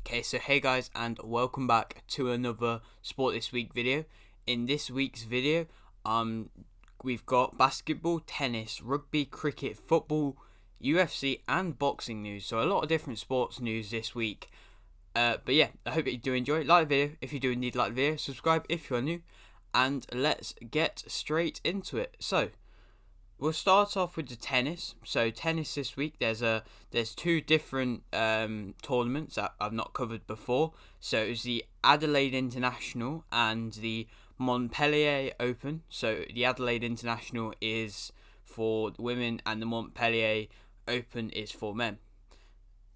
Okay, so hey guys, and welcome back to another Sport This Week video. In this week's video, we've got basketball, tennis, rugby, cricket, football, UFC, and boxing news. So a lot of different sports news this week. But yeah, I hope that you do enjoy. Like the video if you do indeed like the video. Subscribe if you are new, and let's get straight into it. So we'll start off with the tennis. So tennis this week, there's two different tournaments that I've not covered before. So it was the Adelaide International and the Montpellier Open. So the Adelaide International is for women and the Montpellier Open is for men.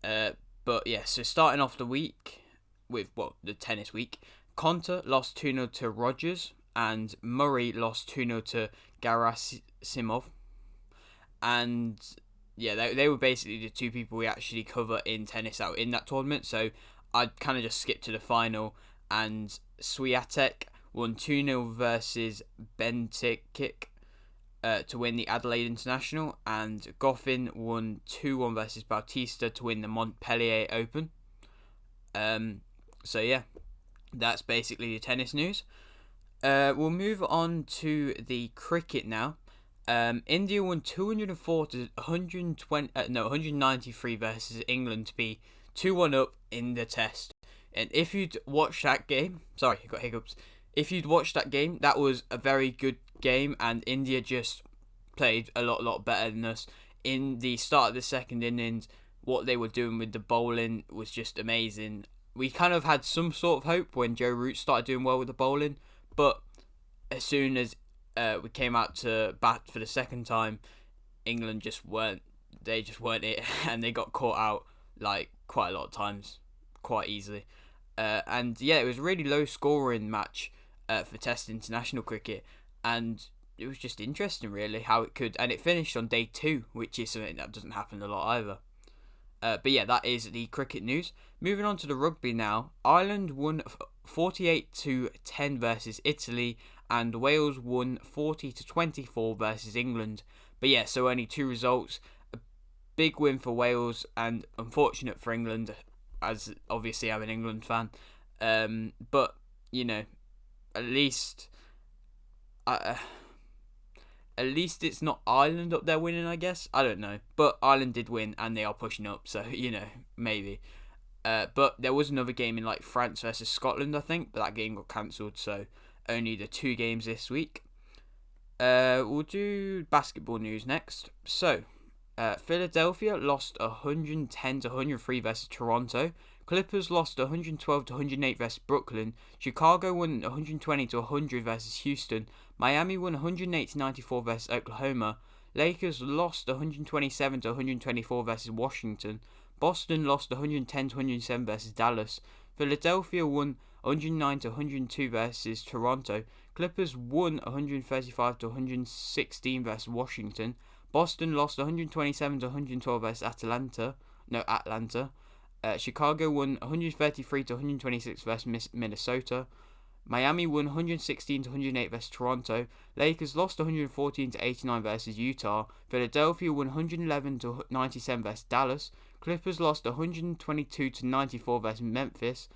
But yeah, so starting off the week with the tennis week, Konta lost 2-0 to Rogers and Murray lost 2-0 to Gerasimov. And yeah, they were basically the two people we actually cover in tennis out in that tournament. So I'd kind of just skip to the final, and Swiatek won 2-0 versus Bentic to win the Adelaide International, and Goffin won 2-1 versus Bautista to win the Montpellier Open. So yeah, that's basically the tennis news. We'll move on to the cricket now. India won 204 to 193 versus England to be 2-1 up in the test. And if you'd watched that game, sorry, I got hiccups. If you'd watched that game, that was a very good game, and India just played a lot better than us. In the start of the second innings, what they were doing with the bowling was just amazing. We kind of had some sort of hope when Joe Root started doing well with the bowling, but as soon as we came out to bat for the second time, England just weren't it, and they got caught out like quite a lot of times, quite easily. And yeah, it was a really low scoring match for Test international cricket, and it was just interesting really how it could, and it finished on day 2, which is something that doesn't happen a lot either. But yeah, that is the cricket news. Moving on to the rugby now. Ireland won 48-10 versus Italy, and Wales won 40-24 versus England. But yeah, so only 2 results. A big win for Wales, and unfortunate for England, as obviously I'm an England fan. But you know, at least it's not Ireland up there winning, I guess. I don't know. But Ireland did win, and they are pushing up, so, maybe. But there was another game in, France versus Scotland, I think, but that game got cancelled, so only the 2 games this week. We'll do basketball news next. So, Philadelphia lost 110-103 versus Toronto. Clippers lost 112-108 versus Brooklyn. Chicago won 120-100 versus Houston. Miami won 108-94 versus Oklahoma. Lakers lost 127-124 versus Washington. Boston lost 110-107 versus Dallas. Philadelphia won 109-102 versus Toronto. Clippers won 135-116 versus Washington. Boston lost 127-112 versus Atlanta. Chicago won 133-126 versus Minnesota. Miami won 116-108 versus Toronto. Lakers lost 114-89 versus Utah. Philadelphia won 111-97 versus Dallas. Clippers lost 122-94 versus Memphis.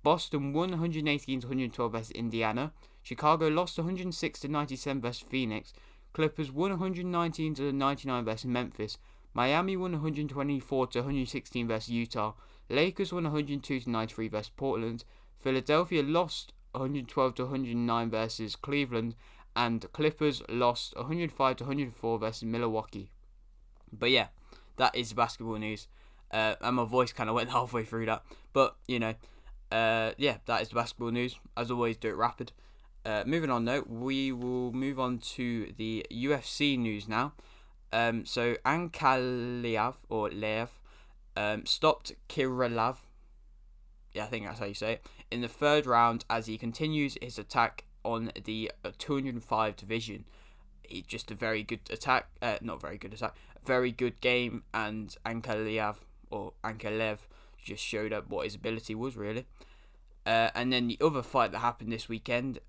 Boston won 118-112 versus Indiana. Chicago lost 106-97 versus Phoenix. Clippers won 119-99 versus Memphis. Miami won 124-116 versus Utah. Lakers won 102-93 versus Portland. Philadelphia lost 112-109 versus Cleveland, and Clippers lost 105-104 versus Milwaukee. But yeah, that is the basketball news. And my voice kind of went halfway through that. But, yeah, that is the basketball news. As always, do it rapid. Moving on though, we will move on to the UFC news now. So Ankalaev or Lev stopped Kirillov, I think that's how you say it, in the 3rd round as he continues his attack on the 205 division. It's just a very good attack, very good game, and Ankalaev just showed up what his ability was really. And then the other fight that happened this weekend,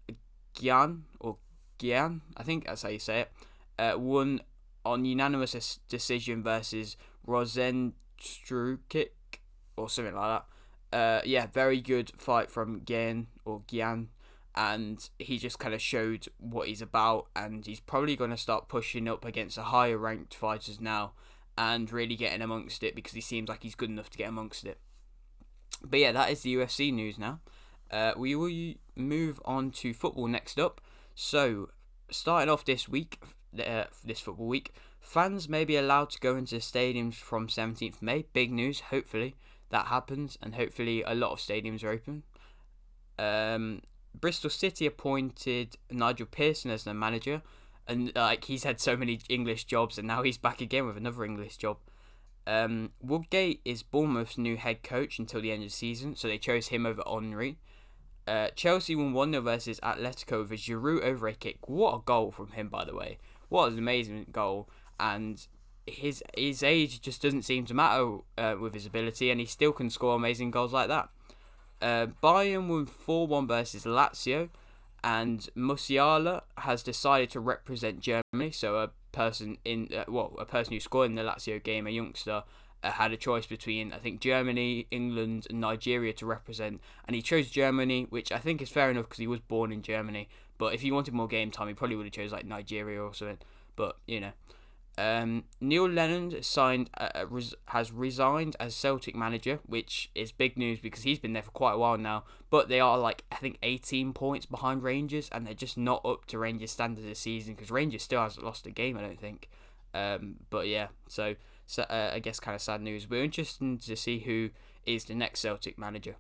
Gian, I think that's how you say it, won on unanimous decision versus Rozenstruik or something like that. Yeah, very good fight from Gian, and he just kind of showed what he's about, and he's probably going to start pushing up against the higher ranked fighters now, and really getting amongst it because he seems like he's good enough to get amongst it. But yeah, that is the UFC news now. We will move on to football next up. So, starting off this week, this football week, fans may be allowed to go into stadiums from 17th May. Big news, hopefully that happens, and hopefully a lot of stadiums are open. Bristol City appointed Nigel Pearson as their manager, and he's had so many English jobs, and now he's back again with another English job. Woodgate is Bournemouth's new head coach until the end of the season, so they chose him over Henry. Chelsea won 1-0 versus Atletico with a Giroud over a kick. What a goal from him, by the way. What an amazing goal. And his age just doesn't seem to matter with his ability, and he still can score amazing goals like that. Bayern won 4-1 versus Lazio, and Musiala has decided to represent Germany. So a person who scored in the Lazio game, a youngster, had a choice between, I think, Germany, England, and Nigeria to represent, and he chose Germany, which I think is fair enough because he was born in Germany. But if he wanted more game time, he probably would have chose like Nigeria or something. But Neil Lennon has resigned as Celtic manager, which is big news because he's been there for quite a while now. But they are I think 18 points behind Rangers, and they're just not up to Rangers' standards this season because Rangers still hasn't lost a game, I don't think. But yeah, so I guess kind of sad news. We're interested to see who is the next Celtic manager.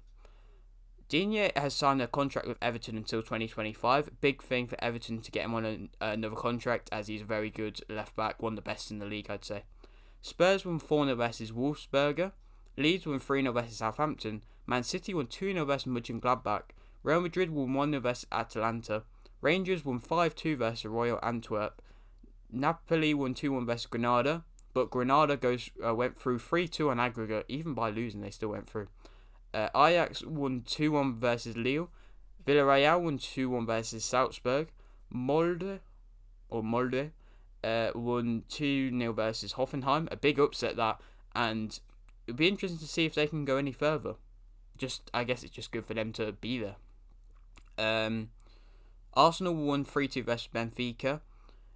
Digne has signed a contract with Everton until 2025. Big thing for Everton to get him on another contract, as he's a very good left back, one of the best in the league, I'd say. Spurs won 4-0 versus Wolfsberger. Leeds won 3-0 versus Southampton. Man City won 2-0 versus Mönchengladbach. Real Madrid won 1-0 versus Atalanta. Rangers won 5-2 versus Royal Antwerp. Napoli won 2-1 versus Granada, but Granada went through 3-2 on aggregate. Even by losing, they still went through. Ajax won 2-1 versus Lille. Villarreal won 2-1 versus Salzburg. Molde won 2-0 versus Hoffenheim. A big upset that, and it'll be interesting to see if they can go any further. I guess it's just good for them to be there. Arsenal won 3-2 versus Benfica.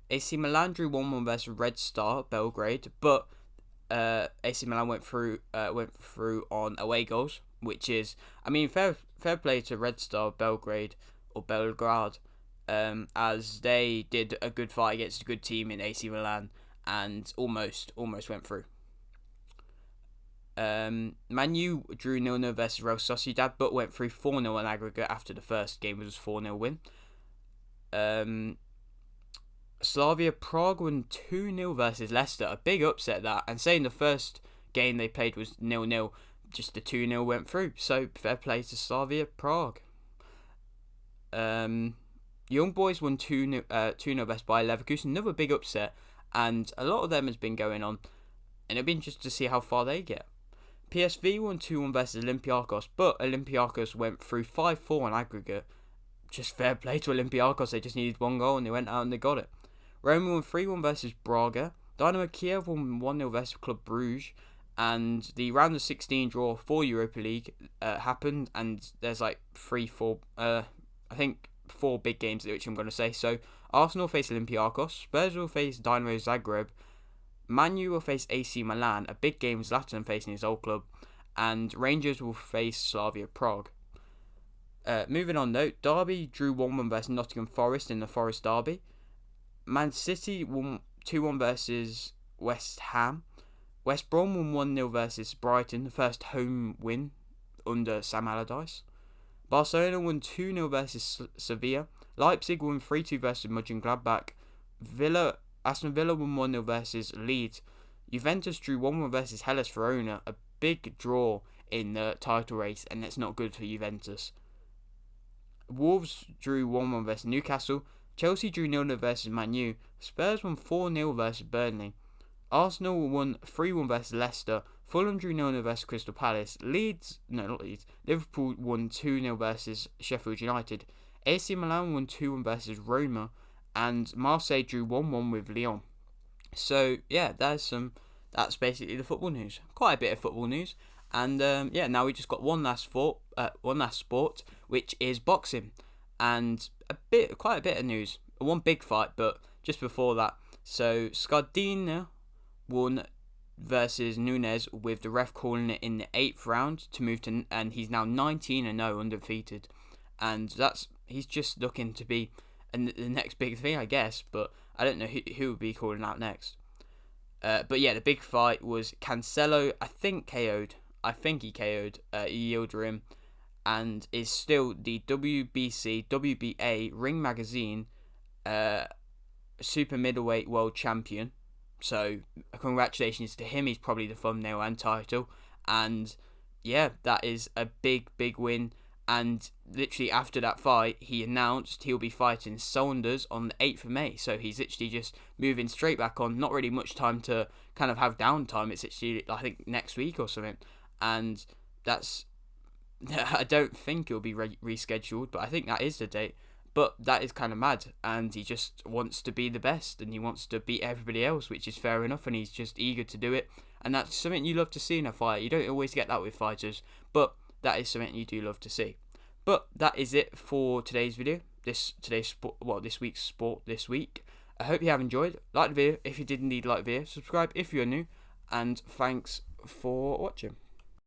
AC Milan drew 1-1 versus Red Star Belgrade, but AC Milan went through on away goals, which is, I mean, fair play to Red Star Belgrade or Belgrade, as they did a good fight against a good team in AC Milan and almost went through. Man U drew 0-0 versus Real Sociedad, but went through 4-0 on aggregate after the first game was a 4-0 win. Slavia Prague won 2-0 versus Leicester, a big upset that, and saying the first game they played was 0-0, just the 2-0 went through, so fair play to Slavia Prague. Young Boys won 2-0 versus Bayer Leverkusen, another big upset, and a lot of them has been going on, and it'll be interesting to see how far they get. PSV won 2-1 versus Olympiacos, but Olympiacos went through 5-4 on aggregate. Just fair play to Olympiacos, they just needed one goal and they went out and they got it. Roma won 3-1 versus Braga. Dynamo Kiev won 1-0 versus Club Brugge. And the round of 16 draw for Europa League happened, and there's I think 4 big games which I'm going to say. So Arsenal face Olympiacos, Spurs will face Dynamo Zagreb, Man U will face AC Milan, a big game Zlatan facing his old club, and Rangers will face Slavia Prague. Moving on though, Derby drew 1-1 versus Nottingham Forest in the Forest Derby. Man City won 2-1 versus West Ham. West Brom won 1-0 versus Brighton, the first home win under Sam Allardyce. Barcelona won 2-0 versus Sevilla. Leipzig won 3-2 versus Mönchengladbach. Aston Villa won 1-0 versus Leeds. Juventus drew 1-1 versus Hellas Verona, a big draw in the title race, and that's not good for Juventus. Wolves drew 1-1 versus Newcastle. Chelsea drew 0-0 versus Man U. Spurs won 4-0 versus Burnley. Arsenal won 3-1 versus Leicester. Fulham drew 0-0 versus Crystal Palace. Liverpool won 2-0 versus Sheffield United. AC Milan won 2-1 versus Roma. And Marseille drew 1-1 with Lyon. So, yeah, that's basically the football news. Quite a bit of football news. And yeah, now we just got one last sport, which is boxing, and quite a bit of news. One big fight, but just before that, so Scardina won versus Nunes with the ref calling it in the 8th round to move to, and he's now 19-0 undefeated, and he's just looking to be the next big thing, I guess. But I don't know who would be calling out next. But yeah, the big fight was Canelo. I think he KO'd Yildirim, and is still the WBA Ring Magazine super middleweight world champion. So congratulations to him. He's probably the thumbnail and title. And yeah, that is a big win. And literally after that fight, he announced he'll be fighting Saunders on the 8th of May. So he's literally just moving straight back on. Not really much time to kind of have downtime. It's actually, I think, next week or something. And that's... I don't think it'll be rescheduled, but I think that is the date. But that is kind of mad. And he just wants to be the best. And he wants to beat everybody else, which is fair enough. And he's just eager to do it. And that's something you love to see in a fight. You don't always get that with fighters. But that is something you do love to see. But that is it for today's video. This week's sport this week. I hope you have enjoyed. Like the video if you did indeed like the video. Subscribe if you're new. And thanks for watching.